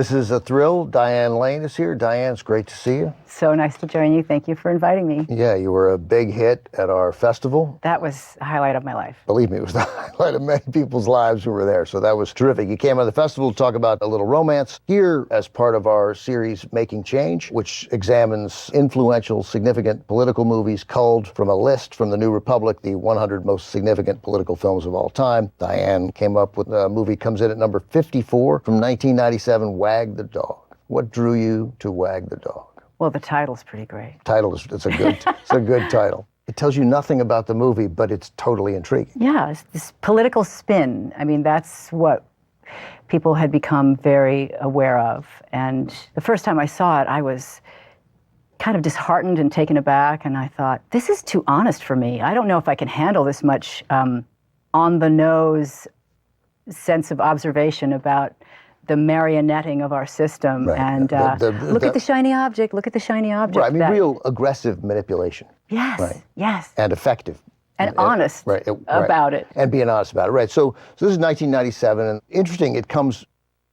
This is a thrill. Diane Lane is here. Diane, it's great to see you. So nice to join you. Thank you for inviting me. Yeah, you were a big hit at our festival. That was the highlight of my life. Believe me, it was the highlight of many people's lives who were there, so that was terrific. You came on the festival to talk about A Little Romance here as part of our series Making Change, which examines influential, significant political movies culled from a list from the New Republic, the 100 most significant political films of all time. Diane came up with a movie, comes in at number 54 from 1997, Wag the Dog. What drew you to Wag the Dog? Well, the title's pretty great. It's a good title. It tells you nothing about the movie, but it's totally intriguing. Yeah, it's this political spin. I mean, that's what people had become very aware of. And the first time I saw it, I was kind of disheartened and taken aback, and I thought, this is too honest for me. I don't know if I can handle this much on-the-nose sense of observation about the marionetting of our system. Right. And look at the shiny object, look at the shiny object. Right, I mean, real aggressive manipulation. Yes, right. yes. And effective. And honest about it. And being honest about it, right. So this is 1997, and interesting, it comes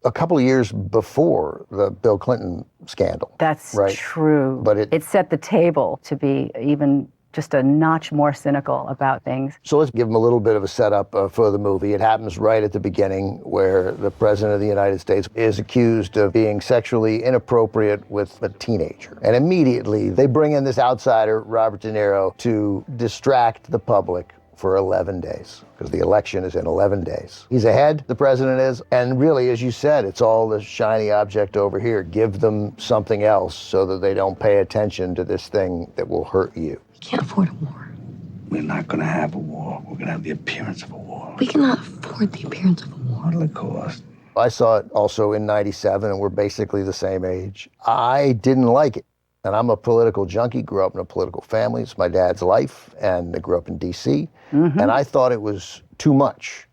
a couple of years before the Bill Clinton scandal. That's right? True. But it set the table to be even just a notch more cynical about things. So let's give them a little bit of a setup for the movie. It happens right at the beginning where the President of the United States is accused of being sexually inappropriate with a teenager. And immediately they bring in this outsider, Robert De Niro, to distract the public for 11 days, because the election is in 11 days. He's ahead, the president is, and really, as you said, it's all the shiny object over here. Give them something else so that they don't pay attention to this thing that will hurt you. We can't afford a war. We're not going to have a war. We're going to have the appearance of a war. We cannot afford the appearance of a war. What'll it cost? I saw it also in 97, and we're basically the same age. I didn't like it. And I'm a political junkie, grew up in a political family. It's my dad's life, and I grew up in D.C. Mm-hmm. And I thought it was too much.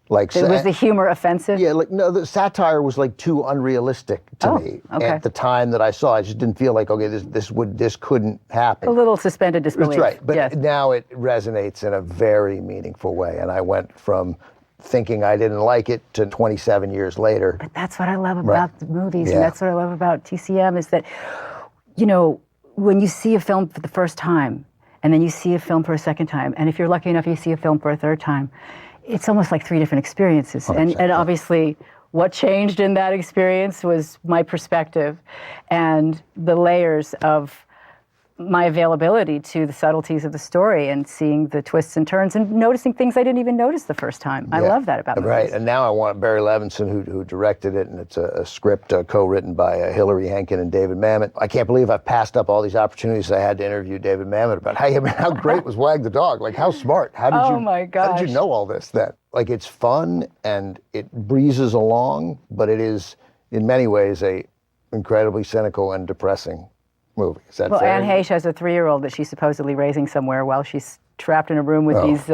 Was the humor offensive? Yeah, the satire was too unrealistic to me at the time that I saw it. I just didn't feel like, okay, this couldn't happen. A little suspended disbelief. That's right, but yes. Now it resonates in a very meaningful way, and I went from thinking I didn't like it to 27 years later. But that's what I love about the movies, and that's what I love about TCM, is that, you know, when you see a film for the first time, and then you see a film for a second time, and if you're lucky enough, you see a film for a third time, it's almost like three different experiences. And obviously, what changed in that experience was my perspective and the layers of my availability to the subtleties of the story and seeing the twists and turns and noticing things I didn't even notice the first time. I love that about movies. Right, and now I want Barry Levinson, who directed it, and it's a script co-written by Hilary Henkin and David Mamet. I can't believe I've passed up all these opportunities I had to interview David Mamet about. Hey, I mean, how great was Wag the Dog? How smart? How did you know all this then? It's fun and it breezes along, but it is in many ways a incredibly cynical and depressing movie. Is that fair? Anne Heche has a 3-year-old that she's supposedly raising somewhere while she's trapped in a room with these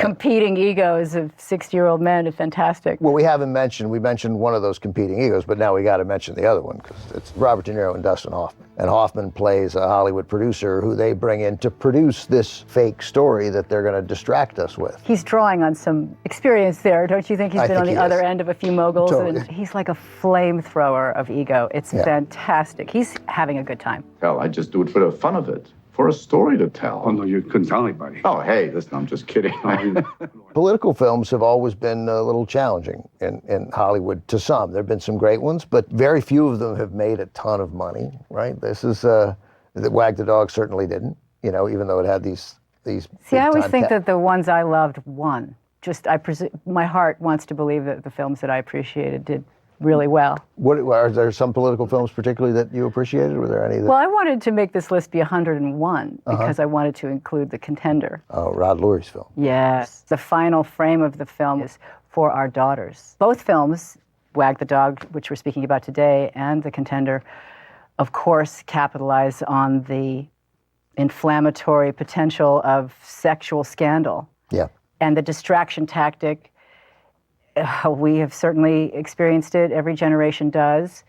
competing egos of 60-year-old men. It's fantastic. Well, we mentioned one of those competing egos, but now we got to mention the other one, because it's Robert De Niro and Dustin Hoffman. And Hoffman plays a Hollywood producer who they bring in to produce this fake story that they're going to distract us with. He's drawing on some experience there, don't you think? He's been on the other end of a few moguls, totally. And he's like a flamethrower of ego. It's fantastic. He's having a good time. Hell, I just do it for the fun of it. For a story to tell. Oh, no, you couldn't tell anybody. Oh, hey, listen, I'm just kidding. Political films have always been a little challenging in Hollywood to some. There have been some great ones, but very few of them have made a ton of money, right? This is, Wag the Dog certainly didn't, even though it had these See, I always think that the ones I loved won. My heart wants to believe that the films that I appreciated did really well. Are there some political films particularly that you appreciated? Were there any that... Well, I wanted to make this list be 101 because I wanted to include The Contender. Oh, Rod Lurie's film. Yes. The final frame of the film is For Our Daughters. Both films, Wag the Dog, which we're speaking about today, and The Contender, of course, capitalize on the inflammatory potential of sexual scandal. Yeah. And the distraction tactic. We have certainly experienced it. Every generation does.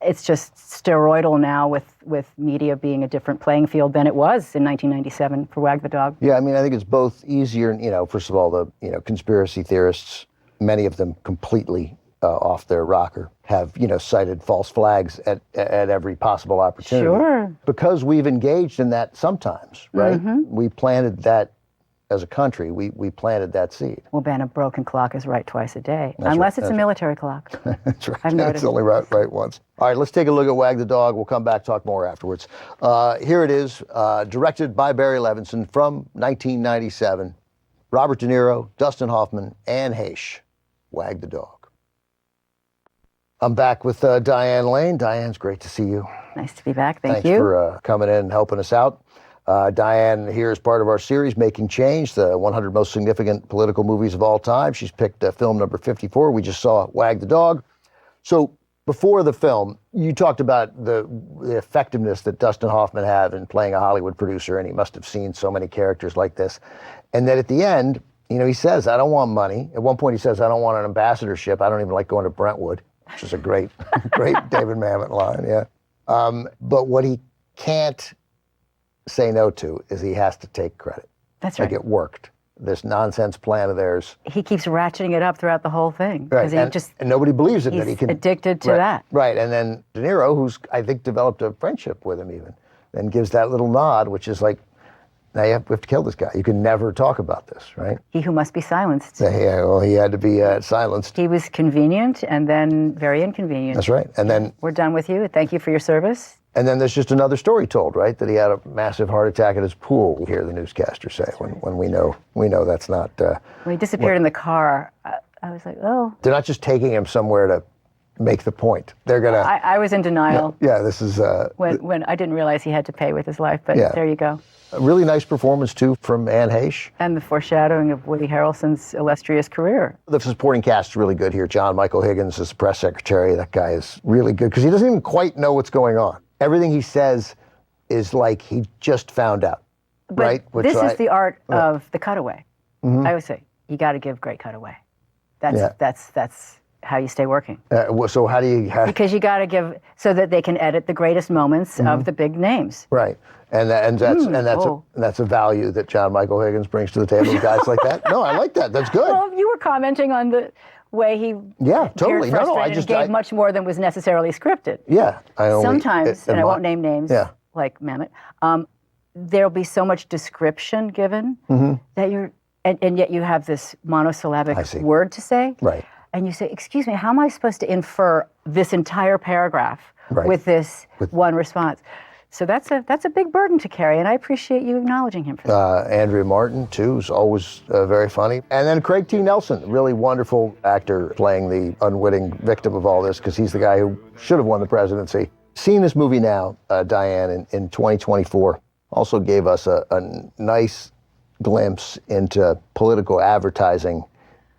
It's just steroidal now with media being a different playing field than it was in 1997 for Wag the Dog. Yeah, I mean, I think it's both easier, first of all, the, conspiracy theorists, many of them completely off their rocker have, cited false flags at every possible opportunity. Sure. Because we've engaged in that sometimes, right? We planted that as a country. We planted that seed. Well, Ben, a broken clock is right twice a day, unless it's a military clock. That's right. I've noticed. It's only right once. All right, let's take a look at Wag the Dog. We'll come back, talk more afterwards. Here it is, directed by Barry Levinson from 1997. Robert De Niro, Dustin Hoffman, Anne Heche. Wag the Dog. I'm back with Diane Lane. Diane's great to see you. Nice to be back. Thanks Thanks for coming in and helping us out. Diane here is part of our series, Making Change, the 100 most significant political movies of all time. She's picked film number 54. We just saw Wag the Dog. So before the film, you talked about the effectiveness that Dustin Hoffman had in playing a Hollywood producer, and he must have seen so many characters like this. And that at the end, he says, I don't want money. At one point he says, I don't want an ambassadorship. I don't even like going to Brentwood, which is a great David Mamet line, yeah. But what he can't say no to is he has to take credit. That's right. Like it worked. This nonsense plan of theirs. He keeps ratcheting it up throughout the whole thing. Right. And nobody believes it that he can. Addicted to that. Right. And then De Niro, who's I think developed a friendship with him even, then gives that little nod, which is like, now we have to kill this guy. You can never talk about this, right? He who must be silenced. Yeah, well, he had to be silenced. He was convenient and then very inconvenient. That's right. And then we're done with you. Thank you for your service. And then there's just another story told, right? That he had a massive heart attack at his pool. We hear the newscaster say when we know that's not. When he disappeared in the car, I was like, oh. They're not just taking him somewhere to make the point. They're gonna. I was in denial. Yeah, this is. When I didn't realize he had to pay with his life, but there you go. A really nice performance too from Anne Heche. And the foreshadowing of Woody Harrelson's illustrious career. The supporting cast is really good here. John Michael Higgins is the press secretary. That guy is really good because he doesn't even quite know what's going on. Everything he says is like he just found out, but right? This is the art of the cutaway. I always say, you got to give great cutaway. That's how you stay working. So how do you? Because you got to give so that they can edit the greatest moments of the big names. Right, and that's a value that John Michael Higgins brings to the table. Guys like that. No, I like that. That's good. Well, you were commenting on the way he totally. I gave much more than was necessarily scripted. Yeah, sometimes, and I won't name names. Like Mamet. There'll be so much description given that you're, and yet you have this monosyllabic word to say. Right. And you say, excuse me, how am I supposed to infer this entire paragraph with this one response? So that's a big burden to carry, and I appreciate you acknowledging him for that. Andrea Martin, too, is always very funny. And then Craig T. Nelson, really wonderful actor playing the unwitting victim of all this, because he's the guy who should have won the presidency. Seeing this movie now, Diane, in 2024, also gave us a nice glimpse into political advertising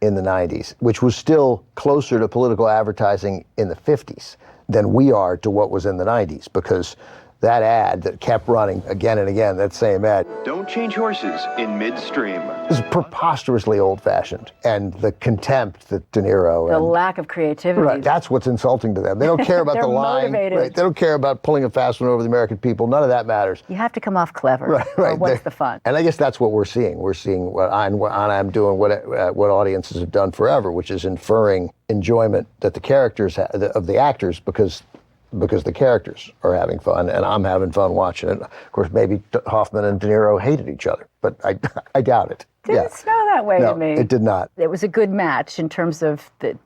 in the 90s, which was still closer to political advertising in the 50s than we are to what was in the 90s, because that ad that kept running again and again, that same ad. Don't change horses in midstream. This is preposterously old-fashioned, and the contempt that De Niro the lack of creativity. Right, that's what's insulting to them. They don't care about the line. Motivated. Right, they don't care about pulling a fast one over the American people. None of that matters. You have to come off clever. Right. Or what's the fun? And I guess that's what we're seeing. We're seeing what I'm doing, what audiences have done forever, which is inferring enjoyment that the characters of the actors because the characters are having fun, and I'm having fun watching it. Of course, maybe Hoffman and De Niro hated each other, but I doubt it. Didn't smell that way to me. It did not. It was a good match in terms of the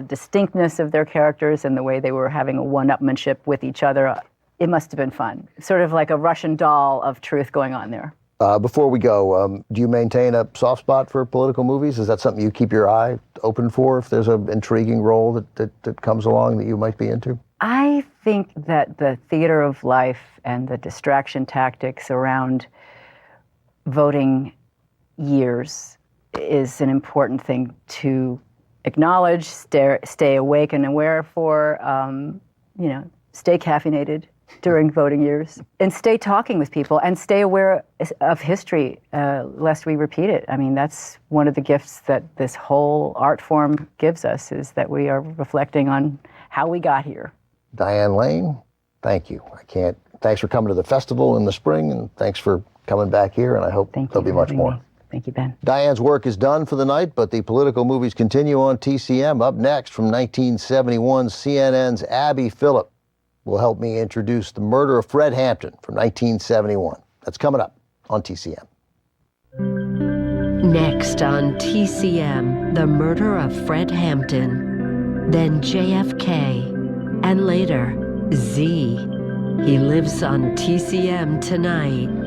distinctness of their characters and the way they were having a one-upmanship with each other. It must have been fun. Sort of like a Russian doll of truth going on there. Before we go, do you maintain a soft spot for political movies? Is that something you keep your eye open for if there's an intriguing role that comes along that you might be into? I think that the theater of life and the distraction tactics around voting years is an important thing to acknowledge, stay awake and aware for, stay caffeinated during voting years, and stay talking with people and stay aware of history, lest we repeat it. I mean, that's one of the gifts that this whole art form gives us, is that we are reflecting on how we got here. Diane Lane, thank you. Thanks for coming to the festival in the spring, and thanks for coming back here, and I hope there'll be much more. Thank you, Ben. Diane's work is done for the night, but the political movies continue on TCM. Up next, from 1971, CNN's Abby Phillip will help me introduce The Murder of Fred Hampton from 1971. That's coming up on TCM. Next on TCM, The Murder of Fred Hampton, then JFK, and later Z. He lives on TCM tonight.